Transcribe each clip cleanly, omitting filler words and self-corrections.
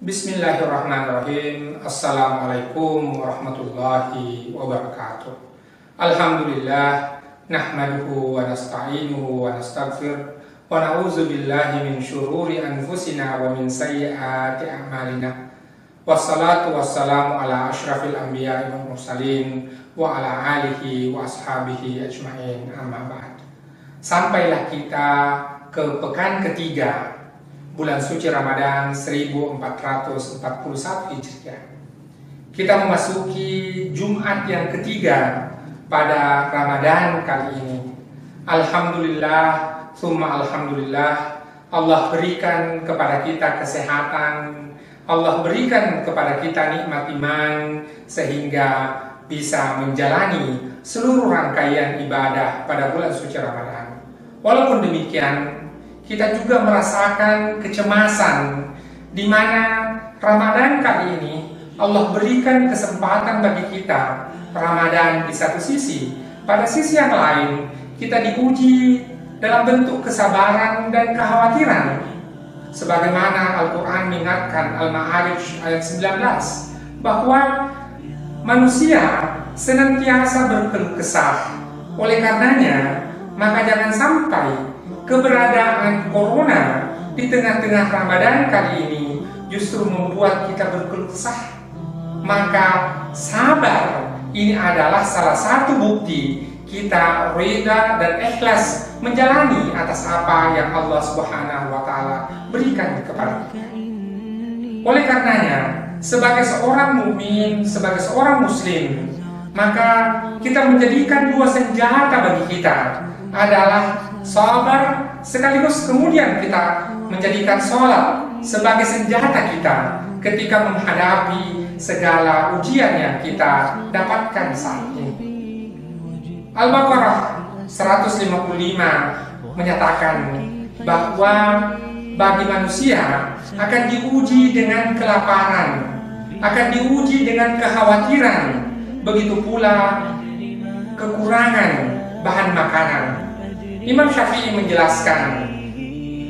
Bismillahirrahmanirrahim. Assalamualaikum warahmatullahi wabarakatuh. Alhamdulillah, nahmaduhu wa nasta'inuhu wa nastaghfir wa na'udzu billahi min syururi anfusina wa min sayyiati a'malina. Wassalatu wassalamu ala asyrafil anbiya'i wal mursalin wa ala alihi wa ashabihi ajma'in, amma ba'd. Sampailah kita ke pekan ketiga bulan suci Ramadan 1441 Hijriah. Kita memasuki Jumat yang ketiga pada Ramadan kali ini. Alhamdulillah, summa alhamdulillah, Allah berikan kepada kita kesehatan, Allah berikan kepada kita nikmat iman sehingga bisa menjalani seluruh rangkaian ibadah pada bulan suci Ramadan. Walaupun demikian, kita juga merasakan kecemasan di mana Ramadan kali ini Allah berikan kesempatan bagi kita Ramadan di satu sisi, pada sisi yang lain kita diuji dalam bentuk kesabaran dan kekhawatiran. Sebagaimana Al-Quran mengingatkan Al-Ma'arij ayat 19 bahwa manusia senantiasa berkeluh kesah. Oleh karenanya, maka jangan sampai keberadaan corona di tengah-tengah Ramadan kali ini justru membuat kita berkeluh kesah. Maka sabar ini adalah salah satu bukti kita rida dan ikhlas menjalani atas apa yang Allah Subhanahu wa Ta'ala berikan kepada kita. Oleh karenanya, sebagai seorang mukmin, sebagai seorang muslim, maka kita menjadikan dua senjata bagi kita adalah sabar, sekaligus kemudian kita menjadikan sholat sebagai senjata kita ketika menghadapi segala ujian yang kita dapatkan saat ini. Al-Baqarah 155 menyatakan bahwa bagi manusia akan diuji dengan kelaparan, akan diuji dengan kekhawatiran, begitu pula kekurangan bahan makanan. Imam Syafi'i menjelaskan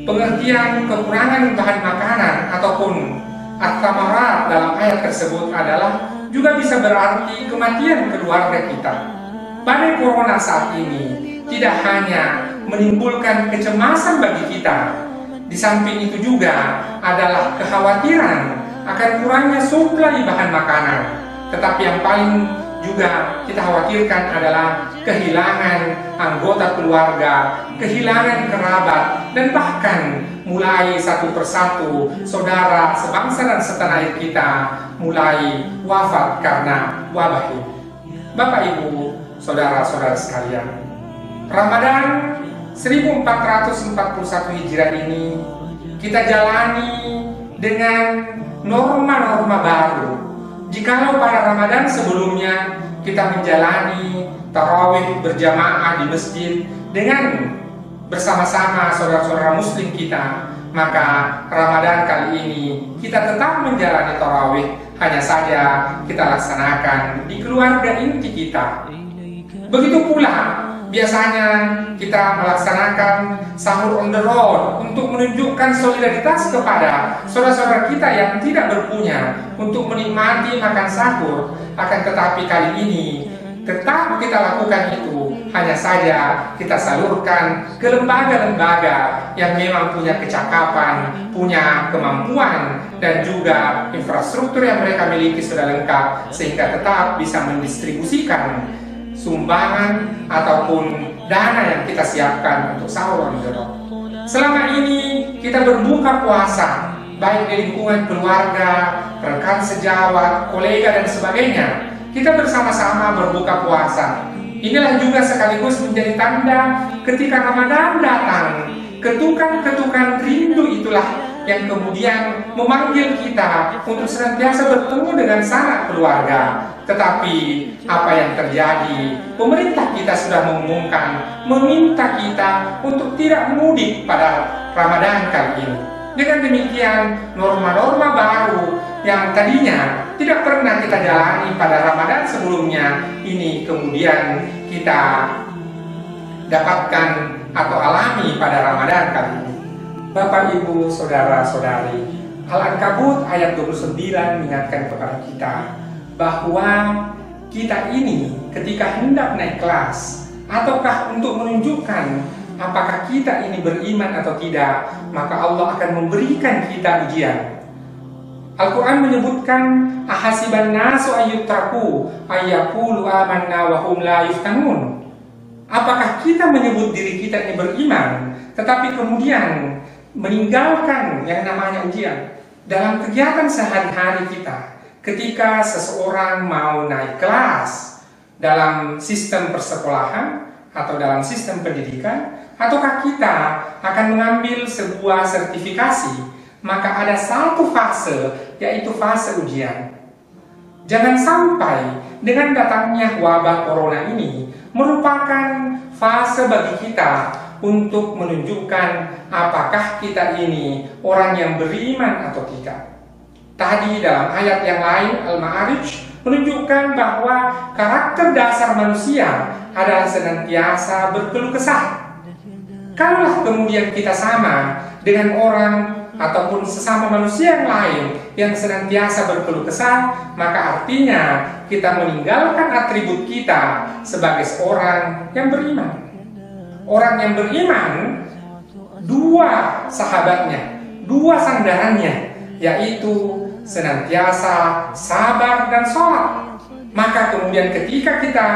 pengertian kekurangan bahan makanan ataupun at-tamarat dalam ayat tersebut adalah juga bisa berarti kematian keluarga kita. Badai corona saat ini tidak hanya menimbulkan kecemasan bagi kita, di samping itu juga adalah kekhawatiran akan kurangnya suplai bahan makanan. Tetapi yang paling juga kita khawatirkan adalah kehilangan anggota keluarga, kehilangan kerabat, dan bahkan mulai satu persatu saudara sebangsa dan setanah air kita mulai wafat karena wabah ini. Bapak Ibu, saudara-saudara sekalian, Ramadan 1441 Hijriah ini kita jalani dengan norma-norma baru. Jikalau pada Ramadan sebelumnya kita menjalani tarawih berjamaah di masjid dengan bersama-sama saudara-saudara muslim kita, maka Ramadan kali ini kita tetap menjalani tarawih, hanya saja kita laksanakan di keluarga inti kita. Begitu pula biasanya kita melaksanakan sahur on the road untuk menunjukkan solidaritas kepada saudara-saudara kita yang tidak berpunya untuk menikmati makan sahur. Akan tetapi kali ini tetap kita lakukan itu, hanya saja kita salurkan ke lembaga-lembaga yang memang punya kecakapan, punya kemampuan, dan juga infrastruktur yang mereka miliki sudah lengkap, sehingga tetap bisa mendistribusikan sumbangan ataupun dana yang kita siapkan untuk sahur on the road. Selama ini kita berbuka puasa baik di lingkungan keluarga, rekan sejawat, kolega dan sebagainya. Kita bersama-sama berbuka puasa. Inilah juga sekaligus menjadi tanda ketika Ramadan datang, ketukan-ketukan rindu itulah yang kemudian memanggil kita untuk senantiasa bertemu dengan sanak keluarga. Tetapi apa yang terjadi? Pemerintah kita sudah mengumumkan, meminta kita untuk tidak mudik pada Ramadan kali ini. Dengan demikian, norma-norma baru yang tadinya tidak pernah kita jalani pada Ramadan sebelumnya, ini kemudian kita dapatkan atau alami pada Ramadan kali ini. Bapak, Ibu, Saudara-saudari, Al-Ankabut ayat 29 mengingatkan kepada kita bahwa kita ini ketika hendak naik kelas ataukah untuk menunjukkan apakah kita ini beriman atau tidak, maka Allah akan memberikan kita ujian. Al-Quran menyebutkan ahasiban nasu ayyutraku ayyaqulu amanna wa hum la yuftanun. Apakah kita menyebut diri kita ini beriman tetapi kemudian meninggalkan yang namanya ujian dalam kegiatan sehari-hari kita? Ketika seseorang mau naik kelas dalam sistem persekolahan atau dalam sistem pendidikan, ataukah kita akan mengambil sebuah sertifikasi, maka ada satu fase, yaitu fase ujian. Jangan sampai dengan datangnya wabah corona ini merupakan fase bagi kita untuk menunjukkan apakah kita ini orang yang beriman atau tidak. Tadi dalam ayat yang lain, Al-Ma'arij, menunjukkan bahwa karakter dasar manusia adalah senantiasa berkeluh kesah. Kalaulah kemudian kita sama dengan orang ataupun sesama manusia yang lain yang senantiasa berkeluh kesah, maka artinya kita meninggalkan atribut kita sebagai seorang yang beriman. Orang yang beriman, dua sahabatnya, dua sandarannya, yaitu senantiasa sabar dan sholat. Maka kemudian ketika kita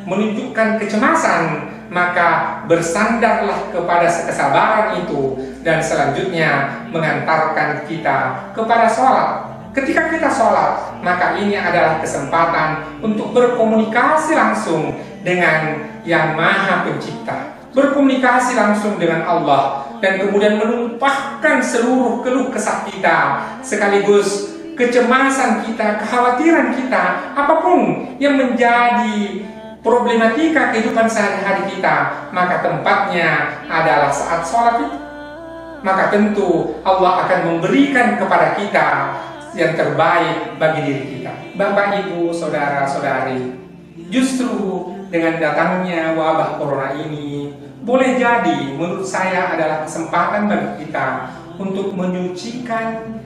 menunjukkan kecemasan, maka bersandarlah kepada kesabaran itu dan selanjutnya mengantarkan kita kepada sholat. Ketika kita sholat, maka ini adalah kesempatan untuk berkomunikasi langsung dengan Yang Maha Pencipta, berkomunikasi langsung dengan Allah, dan kemudian menumpahkan seluruh keluh kesah kita, sekaligus kecemasan kita, kekhawatiran kita, apapun yang menjadi problematika kehidupan sehari-hari kita, maka tempatnya adalah saat sholat itu. Maka tentu Allah akan memberikan kepada kita yang terbaik bagi diri kita. Bapak, Ibu, Saudara-saudari, justru dengan datangnya wabah corona ini boleh jadi menurut saya adalah kesempatan bagi kita untuk menyucikan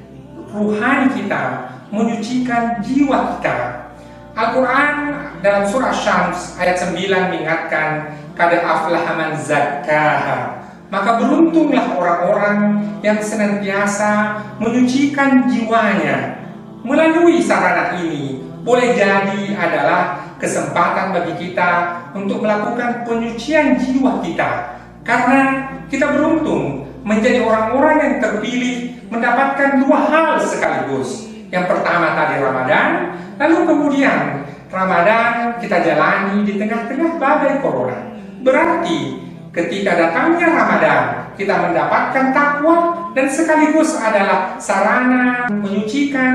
ruhani kita, menyucikan jiwa kita. Al-Quran dalam surah Syams ayat 9 mengingatkan, qad aflaha man zakkaha. Maka beruntunglah orang-orang yang senantiasa menyucikan jiwanya. Melalui sarana ini boleh jadi adalah kesempatan bagi kita untuk melakukan penyucian jiwa kita. Karena kita beruntung menjadi orang-orang yang terpilih mendapatkan dua hal sekaligus. Yang pertama tadi Ramadan, lalu kemudian Ramadan kita jalani di tengah-tengah badai corona. Berarti ketika datangnya Ramadan kita mendapatkan takwa dan sekaligus adalah sarana menyucikan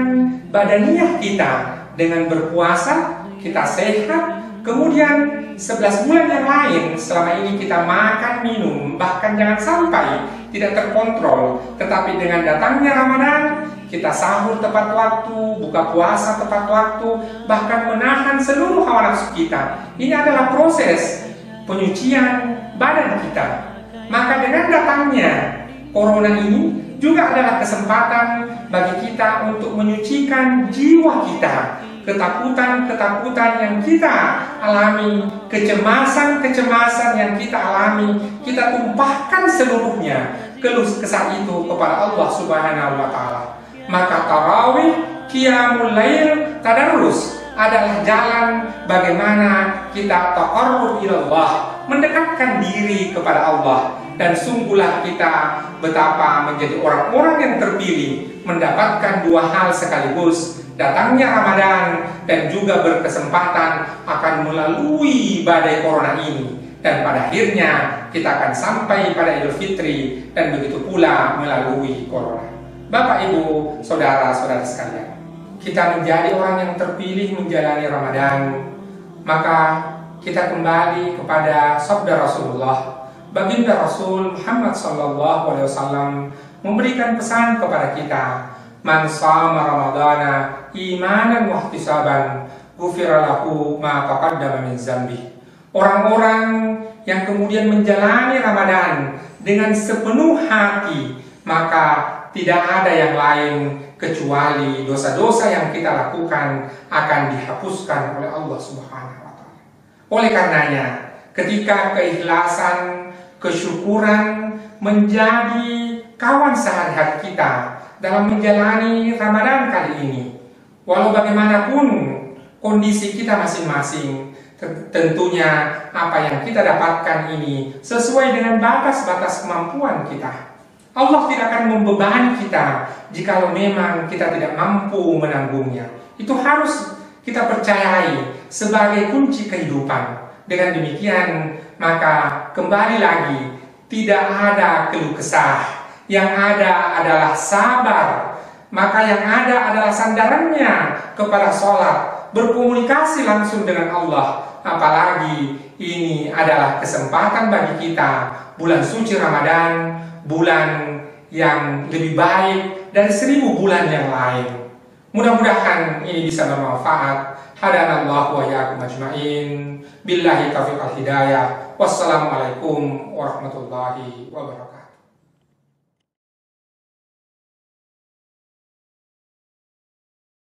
badaniah kita. Dengan berpuasa kita sehat, kemudian 11 bulan yang lain selama ini kita makan, minum, bahkan jangan sampai tidak terkontrol. Tetapi dengan datangnya Ramadan, kita sahur tepat waktu, buka puasa tepat waktu, bahkan menahan seluruh hawa nafsu kita. Ini adalah proses penyucian badan kita. Maka dengan datangnya corona ini juga adalah kesempatan bagi kita untuk menyucikan jiwa kita. Ketakutan-ketakutan yang kita alami, kecemasan-kecemasan yang kita alami, kita tumpahkan seluruhnya keluh kesah itu kepada Allah Subhanahu wa Ta'ala. Maka tarawih, qiyamul lail, tadarrus adalah jalan bagaimana kita taqarrub ilallah, mendekatkan diri kepada Allah. Dan sungguhlah kita betapa menjadi orang-orang yang terpilih mendapatkan dua hal sekaligus, datangnya Ramadan dan juga berkesempatan akan melalui badai corona ini. Dan pada akhirnya kita akan sampai pada Idul Fitri dan begitu pula melalui corona. Bapak, Ibu, Saudara-saudara sekalian, kita menjadi orang yang terpilih menjalani Ramadan, maka kita kembali kepada sabda Rasulullah. Baginda Rasul Muhammad SAW memberikan pesan kepada kita, man shama ramadana imanan wa ihtisaban ghufira lahu ma taqaddama min dzambi. Orang-orang yang kemudian menjalani Ramadan dengan sepenuh hati, maka tidak ada yang lain kecuali dosa-dosa yang kita lakukan akan dihapuskan oleh Allah Subhanahu wa Ta'ala. Oleh karenanya, ketika keikhlasan, kesyukuran menjadi kawan sehari-hari kita dalam menjalani Ramadan kali ini, walau bagaimanapun kondisi kita masing-masing, tentunya apa yang kita dapatkan ini sesuai dengan batas-batas kemampuan kita. Allah tidak akan membebani kita jikalau memang kita tidak mampu menanggungnya. Itu harus kita percayai sebagai kunci kehidupan. Dengan demikian, maka kembali lagi, tidak ada keluh kesah. Yang ada adalah sabar. Maka yang ada adalah sandarannya kepada sholat, berkomunikasi langsung dengan Allah. Apalagi ini adalah kesempatan bagi kita, bulan suci Ramadan, bulan yang lebih baik dari 1000 bulan yang lain. Mudah-mudahan ini bisa bermanfaat. Hadanallahu wa iyyakum ajmain. Billahi taufiq wal hidayah. Wassalamualaikum warahmatullahi wabarakatuh.